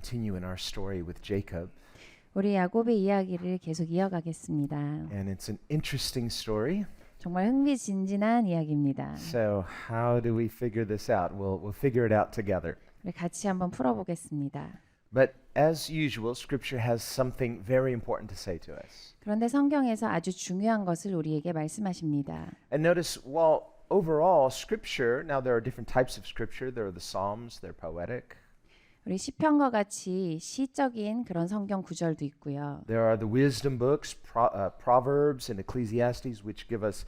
continue in our story with Jacob. 우리 야곱의 이야기를 계속 이어가겠습니다. And it's an interesting story. 정말 흥미진진한 이야기입니다. So how do we figure this out? We'll figure it out together. 우리 같이 한번 풀어보겠습니다. But as usual, Scripture has something very important to say to us. 그런데 성경에서 아주 중요한 것을 우리에게 말씀하십니다. And notice, while overall Scripture, now there are different types of Scripture. There are the Psalms, they're poetic. 우리 시편과 같이 시적인 그런 성경 구절도 있고요. There are the wisdom books, Proverbs and Ecclesiastes, which give us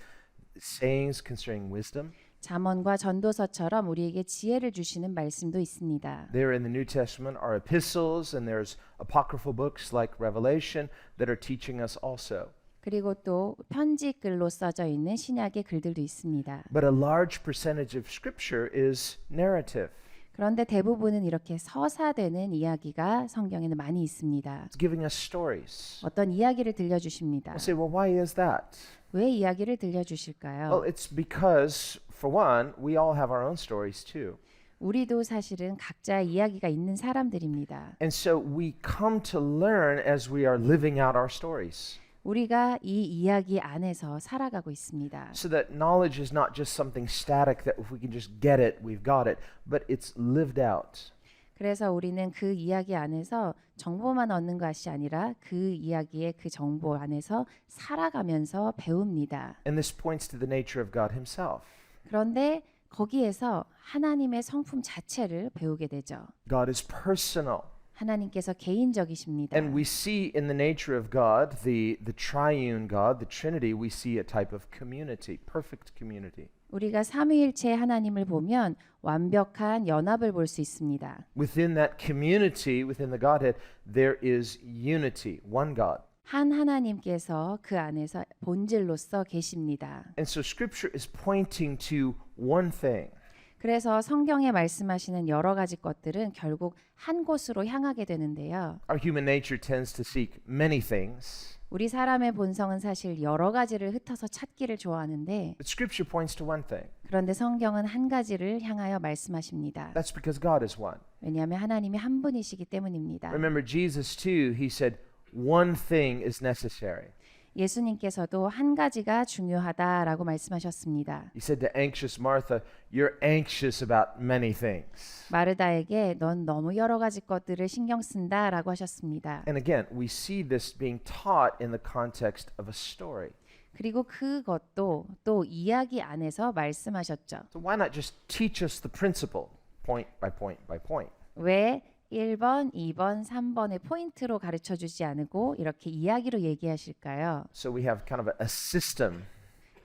sayings concerning wisdom. 잠언과 전도서처럼 우리에게 지혜를 주시는 말씀도 있습니다. There in the New Testament are epistles, and there's apocryphal books like Revelation that are teaching us also. 그리고 또 편지글로 써져 있는 신약의 글들도 있습니다. But a large percentage of Scripture is narrative. 그런데 대부분은 이렇게 서사되는 이야기가 성경에는 많이 있습니다. It's giving us stories. 어떤 이야기를 들려주십니다. We'll say, well, why is that? 왜 이야기를 들려주실까요? Well, it's because, for one, we all have our own stories too. 우리도 사실은 각자의 이야기가 있는 사람들입니다. And so we come to learn as we are living out our stories. 우리가 이 이야기 안에서 살아가고 있습니다. So that knowledge is not just something static that if we can just get it, we've got it, but it's lived out. 그래서 우리는 그 이야기 안에서 정보만 얻는 것이 아니라 그 이야기의 그 정보 안에서 살아가면서 배웁니다. And this points to the nature of God himself. 그런데 거기에서 하나님의 성품 자체를 배우게 되죠. God is personal. 하나님께서 개인적이십니다. And we see in the nature of God, the triune God, the Trinity, we see a type of community, perfect community. 우리가 삼위일체 하나님을 보면 완벽한 연합을 볼 수 있습니다. Within that community, within the Godhead, there is unity, one God. 한 하나님께서 그 안에서 본질로서 계십니다. And so Scripture is pointing to one thing. 그래서 성경에 말씀하시는 여러 가지 것들은 결국 한 곳으로 향하게 되는데요. Our human nature tends to seek many things. 우리 사람의 본성은 사실 여러 가지를 흩어서 찾기를 좋아하는데 But Scripture points to one thing. 그런데 성경은 한 가지를 향하여 말씀하십니다. That's because God is one. 왜냐하면 하나님이 한 분이시기 때문입니다. Remember Jesus too, he said, one thing is necessary. 예수님께서도 한 가지가 중요하다라고 말씀하셨습니다. He said to anxious Martha, you're anxious about many things. 마르다에게 넌 너무 여러 가지 것들을 신경 쓴다라고 하셨습니다. And again, we see this being taught in the context of a story. 그리고 그것도 또 이야기 안에서 말씀하셨죠. So why not just teach us the principle, point by point by point? 왜 1번, 2번, 3번의 포인트로 가르쳐 주지 않고 이렇게 이야기로 얘기하실까요? So we have kind of a system.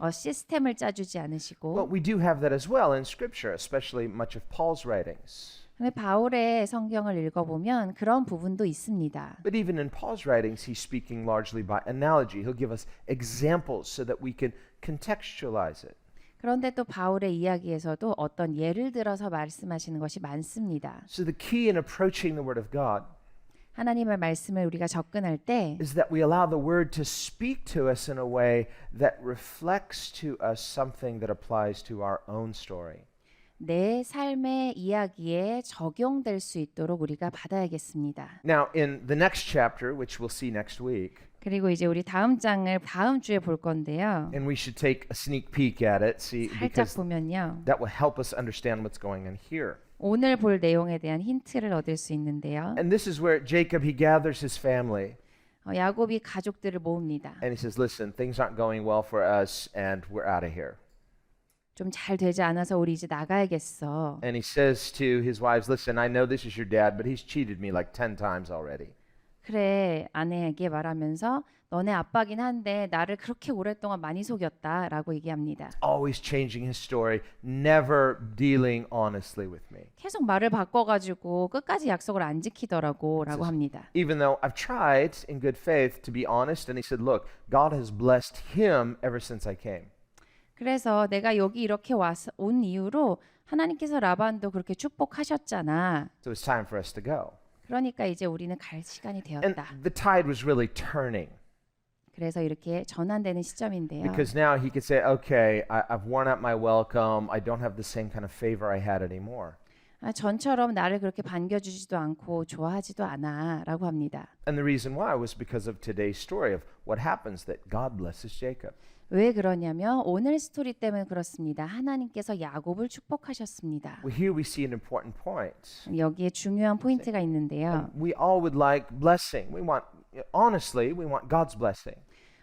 시스템을 짜주지 않으시고 Well, we do have that as well in Scripture, especially much of Paul's writings. 근데 바울의 성경을 읽어보면 그런 부분도 있습니다. But even in Paul's writings, he's speaking largely by analogy. He'll give us examples so that we can contextualize it. 그런데 또 바울의 이야기에서도 어떤 예를 들어서 말씀하시는 것이 많습니다. So the key in approaching the Word of God 하나님의 말씀을 우리가 접근할 때 is that we allow the Word to speak to us in a way that reflects to us something that applies to our own story. 내 삶의 이야기에 적용될 수 있도록 우리가 받아야겠습니다. Now, in the next chapter, which we'll see next week, 그리고 이제 우리 다음 장을 다음 주에 볼 건데요. and we should take a sneak peek at it, see, 살짝 because 보면요. that will help us understand what's going on here. 오늘 볼 내용에 대한 힌트를 얻을 수 있는데요. And this is where Jacob, he gathers his family, 야곱이 가족들을 모읍니다. and he says, listen, things aren't going well for us, and we're out of here. 좀 잘 되지 않아서 우리 이제 나가야겠어. And he says to his wives, listen, I know this is your dad, but he's cheated me like 10 times already. 그래, 아내에게 말하면서 너네 아빠긴 한데 나를 그렇게 오랫동안 많이 속였다라고 얘기합니다. Always changing his story, never dealing honestly with me. 계속 말을 바꿔가지고 끝까지 약속을 안 지키더라고라고 합니다. Even though I've tried in good faith to be honest, and he said, look, God has blessed him ever since I came. 그래서 내가 여기 이렇게 온 이후로 하나님께서 라반도 그렇게 축복하셨잖아. So it's time for us to go. 그러니까 이제 우리는 갈 시간이 And 되었다. the tide was really turning. 그래서 이렇게 전환되는 시점인데요. Because now he could say, okay, I've worn out my welcome. I don't have the same kind of favor I had anymore. 전처럼 나를 그렇게 반겨주지도 않고 좋아하지도 않아라고 합니다. And the reason why was because of today's story of what happens that God blesses Jacob. 왜 그러냐면 오늘 스토리 때문에 그렇습니다. 하나님께서 야곱을 축복하셨습니다. Well, here we see an important point. 여기에 중요한 포인트가 있는데요. We all would like blessing. Honestly, we want God's blessing.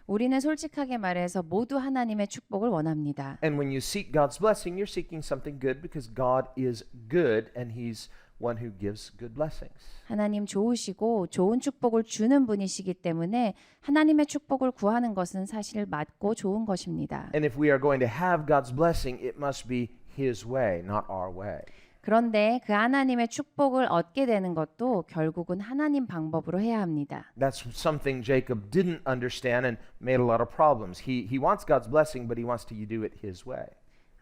우리는 솔직하게 말해서 모두 하나님의 축복을 원합니다. And when you seek God's blessing, you're seeking something good because God is good and He's one who gives good blessings. 하나님 좋으시고 좋은 축복을 주는 분이시기 때문에 하나님의 축복을 구하는 것은 사실 맞고 좋은 것입니다. And if we are going to have God's blessing, it must be His way, not our way. 그런데 그 하나님의 축복을 얻게 되는 것도 결국은 하나님 방법으로 해야 합니다. That's something Jacob didn't understand and made a lot of problems. He wants God's blessing, but he wants to do it his way.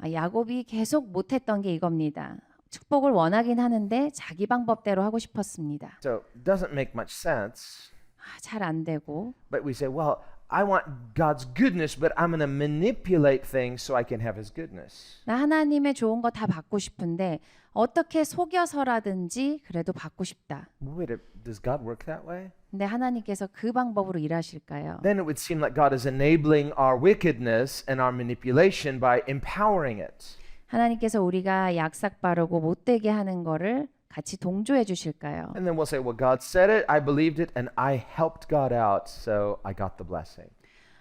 야곱이 계속 못했던 게 이겁니다. 축복을 원하긴 하는데 자기 방법대로 하고 싶었습니다. So it doesn't make much sense. 잘 안 되고 But we say, well, I want God's goodness, but I'm going to manipulate things so I can have His goodness. 나 하나님의 좋은 거 다 받고 싶은데 어떻게 속여서라든지 그래도 받고 싶다. Wait, does God work that way? 근데 하나님께서 그 방법으로 일하실까요? Then it would seem like God is enabling our wickedness and our manipulation by empowering it. 하나님께서 우리가 약삭 바르고 못되게 하는 거를 같이 동조해 주실까요? And then we'll say, well, God said it, I believed it, and I helped God out, so I got the blessing.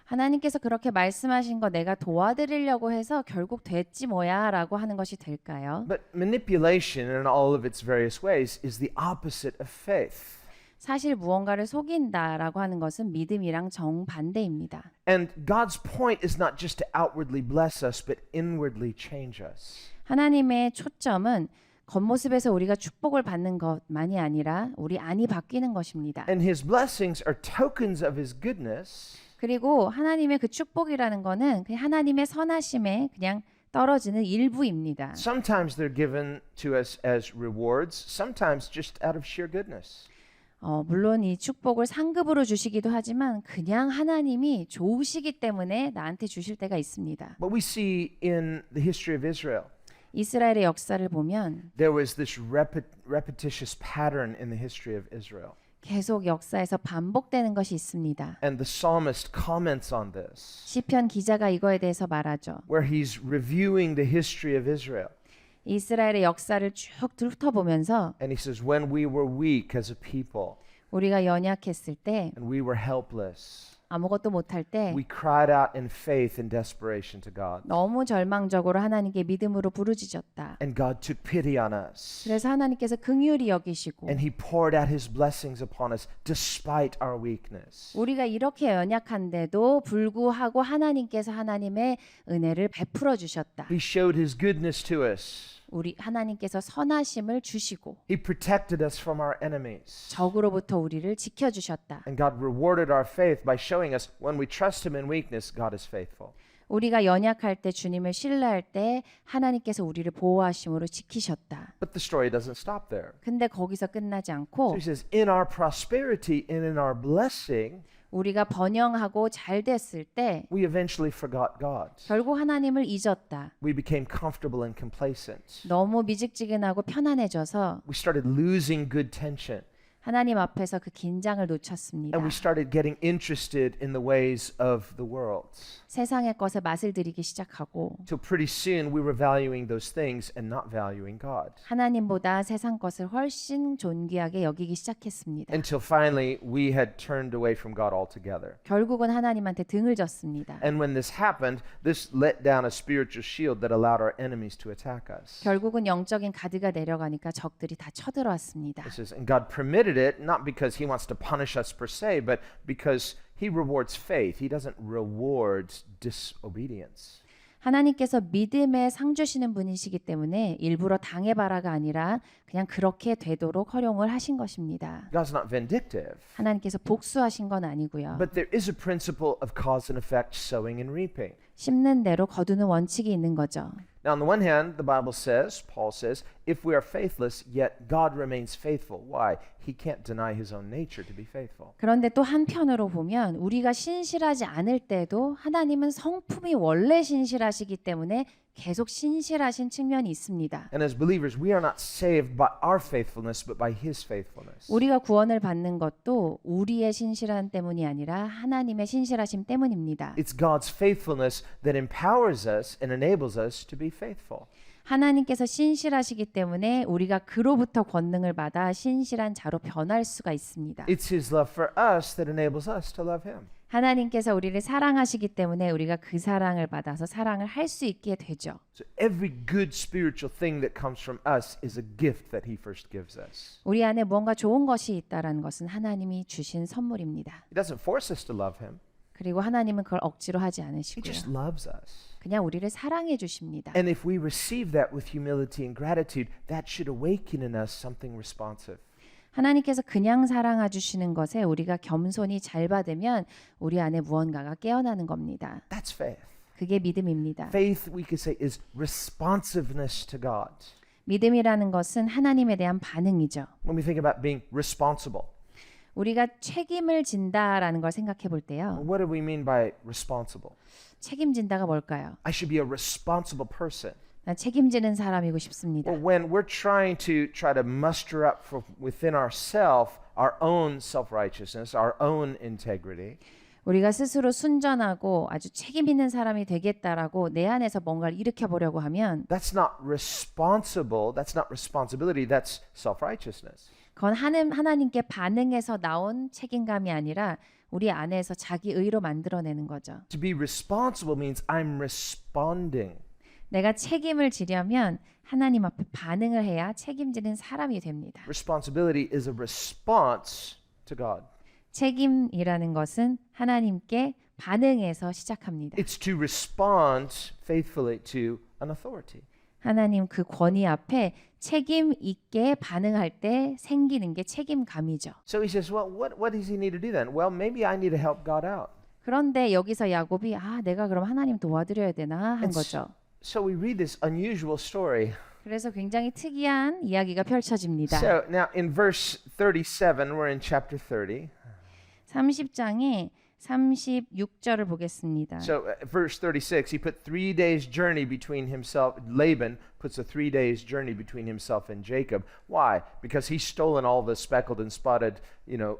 하나님께서 그렇게 말씀하신 거 내가 도와드리려고 해서 결국 됐지 뭐야 라고 하는 것이 될까요? But manipulation in all of its various ways is the opposite of faith. 사실 무언가를 속인다라고 하는 것은 믿음이랑 정반대입니다. And God's point is not just to outwardly bless us, but inwardly change us. 하나님의 초점은 겉모습에서 우리가 축복을 받는 것만이 아니라 우리 안이 바뀌는 것입니다. And His blessings are tokens of His goodness. 그리고 하나님의 그 축복이라는 거는 그냥 하나님의 선하심에 그냥 떨어지는 일부입니다. Sometimes they're given to us as rewards, sometimes just out of sheer goodness. 물론 이 축복을 상급으로 주시기도 하지만 그냥 하나님이 좋으시기 때문에 나한테 주실 때가 있습니다. But we see in the history of Israel, 이스라엘의 역사를 보면 there was this repetitious pattern in the history of Israel. 계속 역사에서 반복되는 것이 있습니다. And the psalmist comments on this, 시편 기자가 이거에 대해서 말하죠. where he's reviewing the history of Israel. 이스라엘의 역사를 쭉 훑어보면서 And he says, when we were weak as a people, 우리가 연약했을 때 and we were helpless, 아무것도 못할 때 we cried out in faith and desperation to God. 너무 절망적으로 하나님께 믿음으로 부르짖었다. And God took pity on us. 그래서 하나님께서 긍휼히 여기시고 And He poured out His blessings upon us despite our weakness. 우리가 이렇게 연약한데도 불구하고 하나님께서 하나님의 은혜를 베풀어 주셨다. He showed His goodness to us. 우리 하나님께서 선하심을 주시고 He protected us from our enemies. 적으로부터 우리를 지켜 주셨다. And God rewarded our faith by showing us when we trust Him in weakness, God is faithful. 우리가 연약할 때 주님을 신뢰할 때 하나님께서 우리를 보호하심으로 지키셨다. But the story doesn't stop there. 근데 거기서 끝나지 So 않고 He says, in our prosperity and in our blessing, 우리가 번영하고 잘 됐을 때 we eventually forgot God. 결국 하나님을 잊었다. We became comfortable and complacent. 너무 미직지근하고 편안해져서 We started losing good tension. 하나님 앞에서 그 긴장을 놓쳤습니다. And we started getting interested in the ways of the world. 세상의 것에 맛을 들이기 시작하고 Till pretty soon we were valuing those things and not valuing God. 하나님보다 세상 것을 훨씬 존귀하게 여기기 시작했습니다. Until finally we had turned away from God altogether. 결국은 하나님한테 등을 졌습니다. And when this happened, this let down a spiritual shield that allowed our enemies to attack us. 결국은 영적인 가드가 내려가니까 적들이 다 쳐들어왔습니다. This is, and God permitted it not because He wants to punish us per se, but because He rewards faith. He doesn't reward disobedience. 하나님께서 믿음에 상 주시는 분이시기 때문에 일부러 당해봐라가 아니라 그냥 그렇게 되도록 허용을 하신 것입니다. God's not vindictive. 하나님께서 복수하신 건 아니고요. But there is a principle of cause and effect, sowing and reaping. 심는 대로 거두는 원칙이 있는 거죠. Now, on the one hand, the Bible says, Paul says, if we are faithless, yet God remains faithful. Why? He can't deny His own nature to be faithful. 그런데 또 한편으로 보면 우리가 신실하지 않을 때도 하나님은 성품이 원래 신실하시기 때문에 계속 신실하신 측면이 있습니다. And as believers, we are not saved by our faithfulness, but by His faithfulness. 우리가 구원을 받는 것도 우리의 신실함 때문이 아니라 하나님의 신실하심 때문입니다. It's God's faithfulness that empowers us and enables us to be faithful. 하나님께서 신실하시기 때문에 우리가 그로부터 권능을 받아 신실한 자로 변할 수가 있습니다. It's His love for us that enables us to love Him. 하나님께서 우리를 사랑하시기 때문에 우리가 그 사랑을 받아서 사랑을 할 수 있게 되죠. So every good spiritual thing that comes from us is a gift that He first gives us. 우리 안에 무언가 좋은 것이 있다라는 것은 하나님이 주신 선물입니다. He doesn't force us to love Him. 그리고 하나님은 그걸 억지로 하지 He just 않으시고요. loves us. 그냥 우리를 사랑해 주십니다. And if we receive that with humility and gratitude, that should awaken in us something responsive. 하나님께서 그냥 사랑해 주시는 것에 우리가 겸손히 잘 받으면 우리 안에 무언가가 깨어나는 겁니다. That's faith. 그게 믿음입니다. Faith, we could say, is responsiveness to God. 믿음이라는 것은 하나님에 대한 반응이죠. When we think about being responsible, 우리가 책임을 진다라는 걸 생각해 볼 때요. what do we mean by responsible? 책임진다가 뭘까요? I should be a responsible person. 난 책임지는 사람이고 싶습니다. Well, when we're trying to muster up for within ourselves our own self-righteousness, our own integrity, 우리가 스스로 순전하고 아주 책임 있는 사람이 되겠다라고 내 안에서 뭔가를 일으켜 보려고 하면 that's not responsible. That's not responsibility. That's self-righteousness. 그건 하나님께 반응해서 나온 책임감이 아니라 우리 안에서 자기 의로 만들어내는 거죠. To be responsible means I'm responding. 내가 책임을 지려면 하나님 앞에 반응을 해야 책임지는 사람이 됩니다. Responsibility is a response to God. 책임이라는 것은 하나님께 반응해서 시작합니다. It's to respond faithfully to an authority. 하나님 그 권위 앞에 책임 있게 반응할 때 생기는 게 책임감이죠. So he says, well, what does he need to do then? Well, maybe I need to help God out. 그런데 여기서 야곱이 내가 그럼 하나님 도와드려야 되나 한 거죠. So we read this unusual story. 그래서 굉장히 특이한 이야기가 펼쳐집니다. So now in verse 37, we're in chapter 30. 30장에 36절을 보겠습니다. So verse 36, he put 3 days journey between himself. Laban puts a 3 days journey between himself and Jacob. Why? Because he's stolen all the speckled and spotted,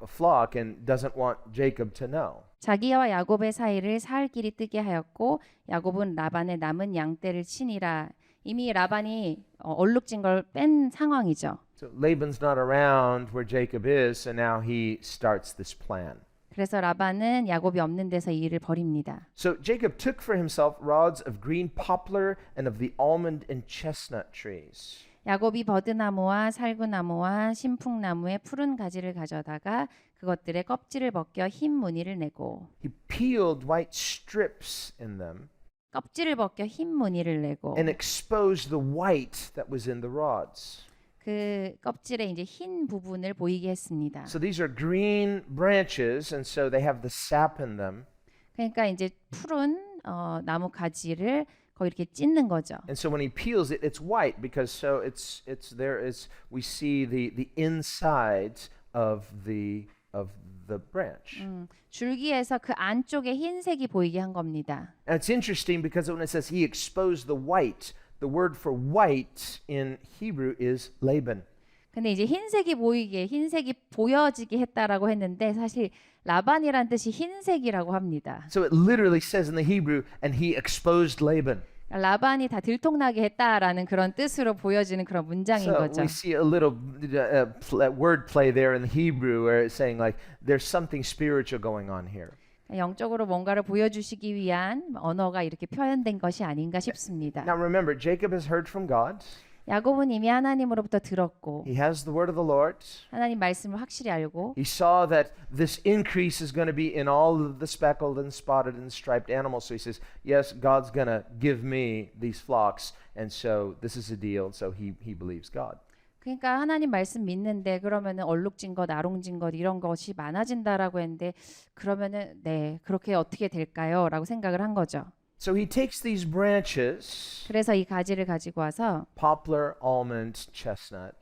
flock and doesn't want Jacob to know. 자기와 야곱의 사이를 사흘 길이 뜨게 하였고 야곱은 라반의 남은 양떼를 치니라. 이미 라반이 얼룩진 걸 뺀 상황이죠. So Laban's not around where Jacob is, so now he starts this plan. 그래서 라반은 야곱이 없는 데서 이 일을 벌입니다. So Jacob took for himself rods of green poplar and of the almond and chestnut trees. 야곱이 버드나무와 살구나무와 신풍나무의 푸른 가지를 가져다가 그것들의 껍질을 벗겨 흰 무늬를 내고 He peeled white strips in them 껍질을 벗겨 흰 무늬를 내고 and exposed the white that was in the rods. 그 껍질에 이제 흰 부분을 보이게 했습니다. So these are green branches, and so they have the sap in them. 그러니까 이제 푸른 나무 가지를 거기 이렇게 찢는 거죠. And so when he peels it, it's white because so it's there is we see the insides of the branch. 줄기에서 그 안쪽에 흰색이 보이게 한 겁니다. And it's interesting because when it says he exposed the white, the word for white in Hebrew is Laban. 근데 이제 흰색이 보여지게 했다라고 했는데 사실 라반이란 뜻이 흰색이라고 합니다. So it literally says in the Hebrew, and he exposed Laban. 라반이 다 들통나게 했다라는 그런 뜻으로 보여지는 그런 문장인 So 거죠. we see a little word play there in the Hebrew where it's saying like there's something spiritual going on here. 영적으로 뭔가를 보여주시기 위한 언어가 이렇게 표현된 것이 아닌가 싶습니다. Now remember, Jacob has heard from God. 야곱은 이미 하나님으로부터 들었고 He has the word of the Lord. 하나님 말씀을 확실히 알고 He saw that this increase is going to be in all of the speckled and spotted and striped animals. So he says, yes, God's going to give me these flocks. And so this is a deal. So he believes God. 그러니까 하나님 말씀 믿는데 그러면은 얼룩진 것, 아롱진 것 이런 것이 많아진다라고 했는데 그러면은 네 그렇게 어떻게 될까요?라고 생각을 한 거죠. So he takes these branches, 그래서 이 가지를 가지고 와서 poplar, almond, chestnut,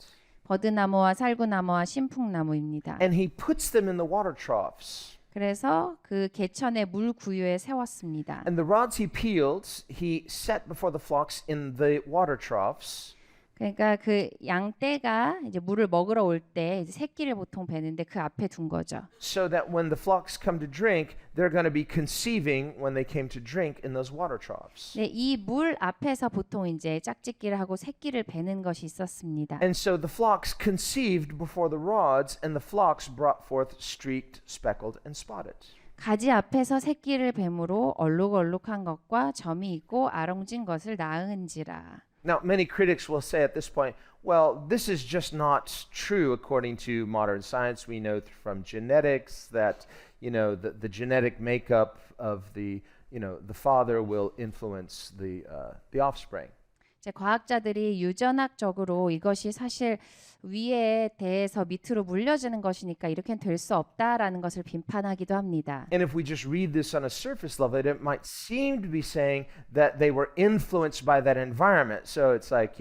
버드나무와 살구나무와 신풍나무입니다. and he puts them in the water troughs. 그래서 그 개천의 물 구유에 세웠습니다. And the rods he peeled, he set before the flocks in the water troughs. 그러니까 그 양떼가 이제 물을 먹으러 올 때 이제 새끼를 보통 베는데 그 앞에 둔 거죠. So that when the flocks come to drink, they're going to be conceiving when they came to drink in those water troughs. 네, 이 물 앞에서 보통 이제 짝짓기를 하고 새끼를 베는 것이 있었습니다. And so the flocks conceived before the rods, and the flocks brought forth streaked, speckled, and spotted. 가지 앞에서 새끼를 뱀으로 얼룩얼룩한 것과 점이 있고 아롱진 것을 낳은지라. Now, many critics will say at this point, well, this is just not true according to modern science. We know from genetics that, the genetic makeup of the father will influence the offspring. 이제 과학자들이 유전학적으로 이것이 사실 위에 대해서 밑으로 물려지는 것이니까 이렇게는 될 수 없다라는 것을 비판하기도 합니다. And if we just read this on a surface level, it might seem to be saying that they were influenced by that environment. So it's like,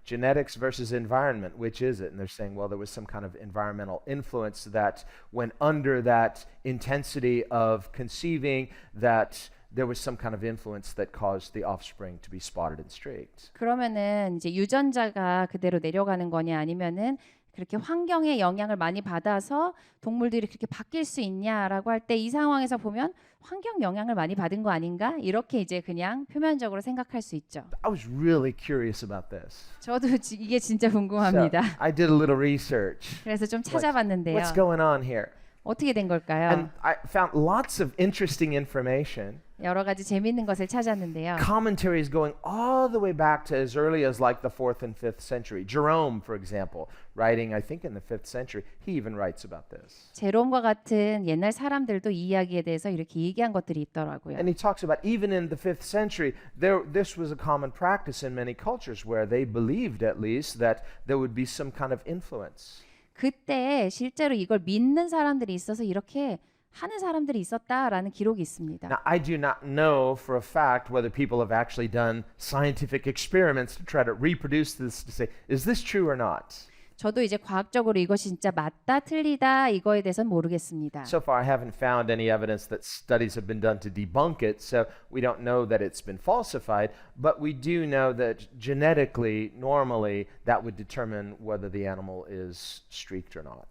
genetics versus environment, which is it? And they're saying, well, there was some kind of environmental influence that went under that intensity of conceiving, that there was some kind of influence that caused the offspring to be spotted and streaked. 그러면은 이제 유전자가 그대로 내려가는 거냐 아니면은 그렇게 환경의 영향을 많이 받아서 동물들이 그렇게 바뀔 수 있냐라고 할 때 이 상황에서 보면 환경 영향을 많이 받은 거 아닌가? 이렇게 이제 그냥 표면적으로 생각할 수 있죠. I was really curious about this. 저도 이게 진짜 So 궁금합니다. I did a little research. 그래서 좀 찾아봤는데요. What's going on here? 어떻게 된 걸까요? And I found lots of interesting information. 여러 가지 재밌는 것을 찾았는데요. Commentaries going all the way back to as early as like the 4th and 5th century. Jerome, for example, writing I think in the 5th century, he even writes about this. 제롬과 같은 옛날 사람들도 이 이야기에 대해서 이렇게 얘기한 것들이 있더라고요. And he talks about even in the 5th century, this was a common practice in many cultures where they believed at least that there would be some kind of influence. 그때 실제로 이걸 믿는 사람들이 있어서 이렇게 하는 사람들이 있었다라는 기록이 있습니다. Now, I do not know for a fact whether people have actually done scientific experiments to try to reproduce this to say, is this true or not? 저도 이제 과학적으로 이것이 진짜 맞다 틀리다 이거에 대해서는 모르겠습니다. So far, I haven't found any evidence that studies have been done to debunk it, so we don't know that it's been falsified, but we do know that genetically, normally, that would determine whether the animal is streaked or not.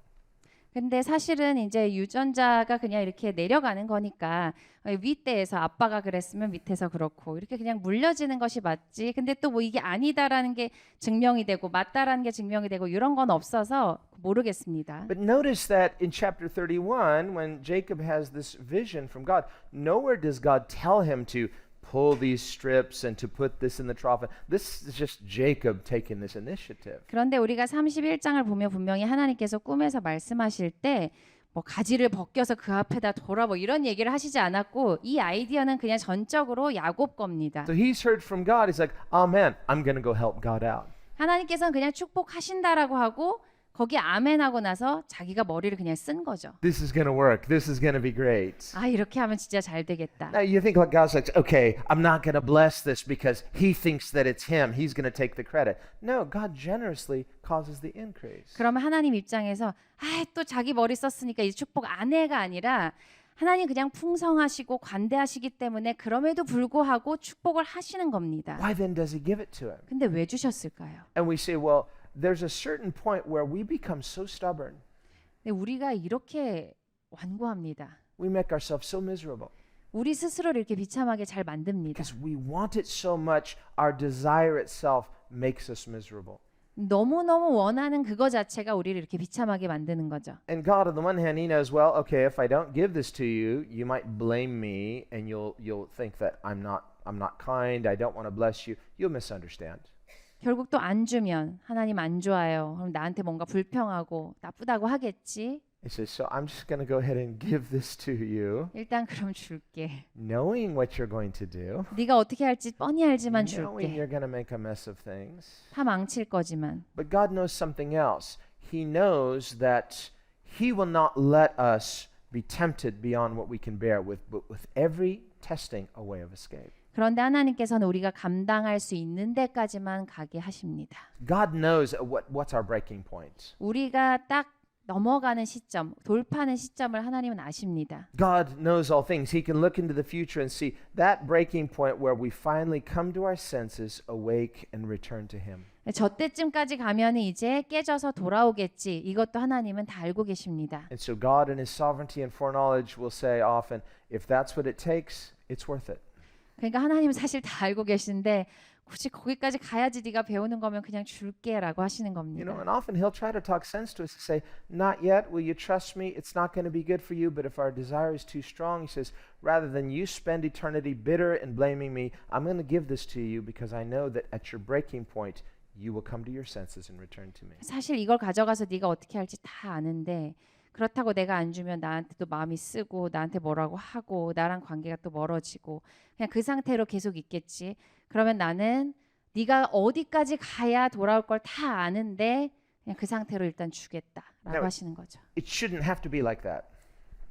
근데 사실은 이제 유전자가 그냥 이렇게 내려가는 거니까 윗대에서 아빠가 그랬으면 밑에서 그렇고 이렇게 그냥 물려지는 것이 맞지. 근데 또 뭐 이게 아니다라는 게 증명이 되고 맞다라는 게 증명이 되고 이런 건 없어서 모르겠습니다. But notice that in chapter 31, when Jacob has this vision from God, nowhere does God tell him to pull these strips and to put this in the trough. This is just Jacob taking this initiative. 그런데 우리가 31장을 보면 분명히 하나님께서 꿈에서 말씀하실 때 뭐 가지를 벗겨서 그 앞에다 둬라 뭐 이런 얘기를 하시지 않았고 이 아이디어는 그냥 전적으로 야곱 겁니다. So he's heard from God. He's like, Amen. I'm going to go help God out. 하나님께서는 그냥 축복하신다라고 하고 거기 아멘 하고 나서 자기가 머리를 그냥 쓴 거죠. This is going to work. This is going to be great. 아 이렇게 하면 진짜 잘 되겠다. Now you think like God's like, okay, I'm not going to bless this because he thinks that it's him. He's going to take the credit. No, God generously causes the increase. 그러면 하나님 입장에서 또 자기 머리 썼으니까 이 축복 안 해가 아니라 하나님 그냥 풍성하시고 관대하시기 때문에 그럼에도 불구하고 축복을 하시는 겁니다. Why then does he give it to him? 근데 왜 주셨을까요? And we say, well, there's a certain point where we become so stubborn. 근데 우리가 이렇게 완고합니다. We make ourselves so miserable 우리 스스로를 이렇게 비참하게 잘 만듭니다. because we want it so much. Our desire itself makes us miserable. 너무너무 원하는 그거 자체가 우리를 이렇게 비참하게 만드는 거죠. And God, on the one hand, He knows, well, okay, if I don't give this to you, you might blame me, and you'll think that I'm not kind. I don't want to bless you. You'll misunderstand. 결국 또 안 주면 하나님 안 좋아요. 그럼 나한테 뭔가 불평하고 나쁘다고 하겠지. He says, so I'm just going to go ahead and give this to you, 일단 그럼 줄게. knowing what you're going to do, 네가 어떻게 할지 뻔히 알지만 knowing 줄게. you're going to make a mess of things. 다 망칠 거지만. But God knows something else. He knows that He will not let us be tempted beyond what we can bear, with every testing a way of escape. 그런데 하나님께서는 우리가 감당할 수 있는 데까지만 가게 하십니다. God knows what's our breaking point. 우리가 딱 넘어가는 시점, 돌파하는 시점을 하나님은 아십니다. God knows all things. He can look into the future and see that breaking point where we finally come to our senses, awake, and return to Him. 저 때쯤까지 가면 이제 깨져서 돌아오겠지. 이것도 하나님은 다 알고 계십니다. And so God in His sovereignty and foreknowledge will say often, if that's what it takes, it's worth it. 그러니까 하나님은 사실 다 알고 계신데 굳이 거기까지 가야지 네가 배우는 거면 그냥 줄게라고 하시는 You know, 겁니다. and often He'll try to talk sense to us and say, not yet, will you trust me? It's not going to be good for you, but if our desire is too strong, He says, rather than you spend eternity bitter and blaming me, I'm going to give this to you because I know that at your breaking point, you will come to your senses and return to me. 사실 이걸 가져가서 네가 어떻게 할지 다 아는데 그렇다고 내가 안 주면 나한테 또 마음이 쓰고 나한테 뭐라고 하고 나랑 관계가 또 멀어지고 그냥 그 상태로 계속 있겠지. 그러면 나는 네가 어디까지 가야 돌아올 걸 다 아는데 그냥 그 상태로 일단 주겠다라고 No. 하시는 거죠. It shouldn't have to be like that.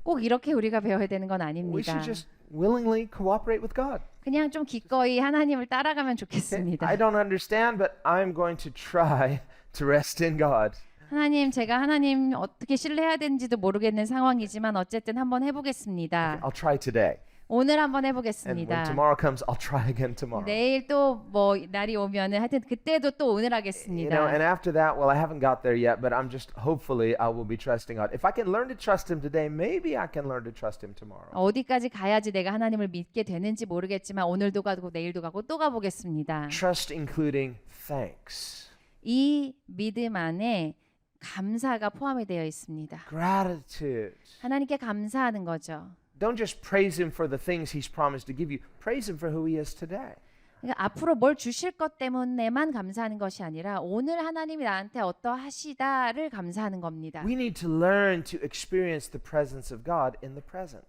꼭 이렇게 우리가 배워야 되는 건 We 아닙니다. should just willingly cooperate with God. 그냥 좀 기꺼이 하나님을 따라가면 Okay? 좋겠습니다. I don't understand, but I'm going to try to rest in God. 하나님, 제가 하나님 어떻게 신뢰해야 되는지도 모르겠는 상황이지만 어쨌든 한번 해보겠습니다. I'll try today. 오늘 한번 And when 해보겠습니다. tomorrow comes, I'll try again tomorrow. 내일 또 뭐 날이 오면은 하여튼 그때도 또 오늘 You know, 하겠습니다. and after that, well, I haven't got there yet, but I'm just hopefully I will be trusting God. If I can learn to trust Him today, maybe I can learn to trust Him tomorrow. 어디까지 가야지 내가 하나님을 믿게 되는지 모르겠지만 오늘도 가고 내일도 가고 또 가보겠습니다. Trust including thanks, 이 믿음 안에 감사가 포함이 되어 있습니다. gratitude. 하나님께 감사하는 거죠. Don't just praise Him for the things He's promised to give you. Praise Him for who He is today. 그러니까 앞으로 뭘 주실 것 때문에만 감사하는 것이 아니라 오늘 하나님이 나한테 어떠하시다를 감사하는 겁니다. We need to learn to experience the presence of God in the present.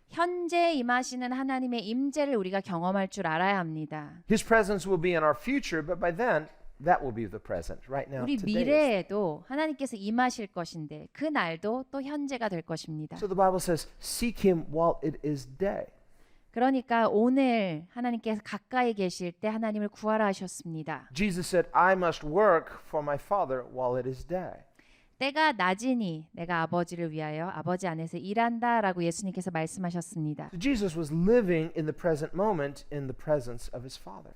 현재 임하시는 하나님의 임재를 우리가 경험할 줄 알아야 합니다. His presence will be in our future, but by then, that will be the present. Right now, 우리 today. 미래에도 하나님께서 임하실 것인데 그 날도 또 현재가 될 것입니다. So the Bible says, seek Him while it is day. 그러니까 오늘 하나님께서 가까이 계실 때 하나님을 구하라 하셨습니다. Jesus said, I must work for my Father while it is day. 때가 낮으니 내가 아버지를 위하여 아버지 안에서 일한다라고 예수님께서 말씀하셨습니다. So Jesus was living in the present moment in the presence of His Father.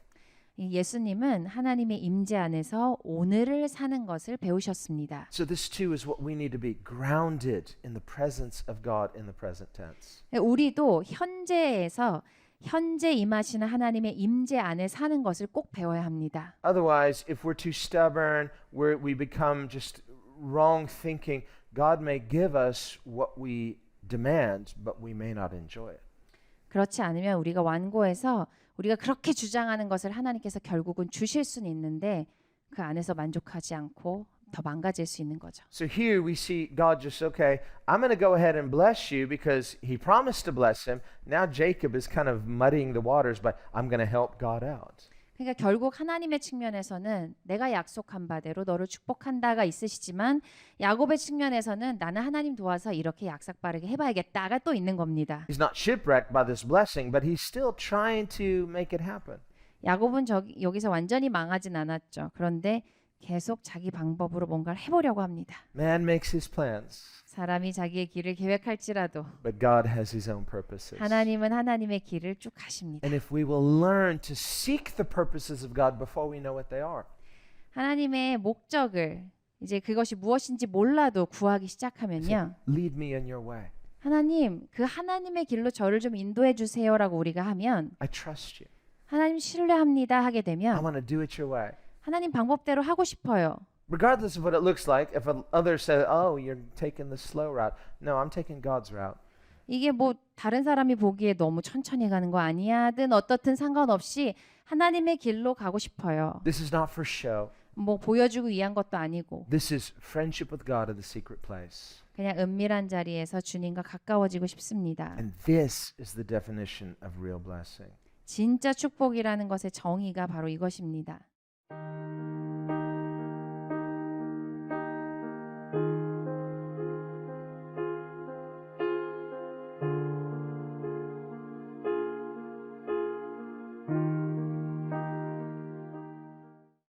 이 예수님은 하나님의 임재 안에서 오늘을 사는 것을 배우셨습니다. So this too is what we need to be, grounded in the presence of God in the present tense. 우리도 현재에서 현재 임하시는 하나님의 임재 안에 사는 것을 꼭 배워야 합니다. Otherwise, if we're too stubborn, we become just wrong thinking, God may give us what we demand, but we may not enjoy it. 그렇지 않으면 우리가 완고해서 우리가 그렇게 주장하는 것을 하나님께서 결국은 주실 수는 있는데 그 안에서 만족하지 않고 더 망가질 수 있는 거죠. So here we see God just, okay, I'm going to go ahead and bless you because He promised to bless him. Now Jacob is kind of muddying the waters, but I'm going to help God out. 그러니까 결국 하나님의 측면에서는 내가 약속한 바대로 너를 축복한다가 있으시지만 야곱의 측면에서는 나는 하나님 도와서 이렇게 약속 바르게 해봐야겠다가 또 있는 겁니다. He's not shipwrecked by this blessing, but he's still trying to make it happen. 야곱은 여기서 완전히 망하진 않았죠. 그런데 계속 자기 방법으로 뭔가를 해보려고 합니다. Man makes his plans, 사람이 자기의 길을 계획할지라도 but God has His own purposes. 하나님은 하나님의 길을 쭉 가십니다. And if we will learn to seek the purposes of God before we know what they are, 하나님의 목적을 이제 그것이 무엇인지 몰라도 구하기 시작하면요. lead me in your way. 하나님, 그 하나님의 길로 저를 좀 인도해 주세요라고 우리가 하면 I trust you. 하나님 신뢰합니다 하게 I 되면 want to do it your way. 하나님 방법대로 하고 싶어요. Regardless of what it looks like, if others say, oh, you're taking the slow route. No, I'm taking God's route. 이게 뭐 다른 사람이 보기에 너무 천천히 가는 거 아니야든 어떻든 상관없이 하나님의 길로 가고 싶어요. This is not for show. 뭐 보여주기 위한 것도 아니고 This is friendship with God at the secret place. 그냥 은밀한 자리에서 주님과 가까워지고 싶습니다. And this is the definition of real blessing. 진짜 축복이라는 것의 정의가 바로 이것입니다.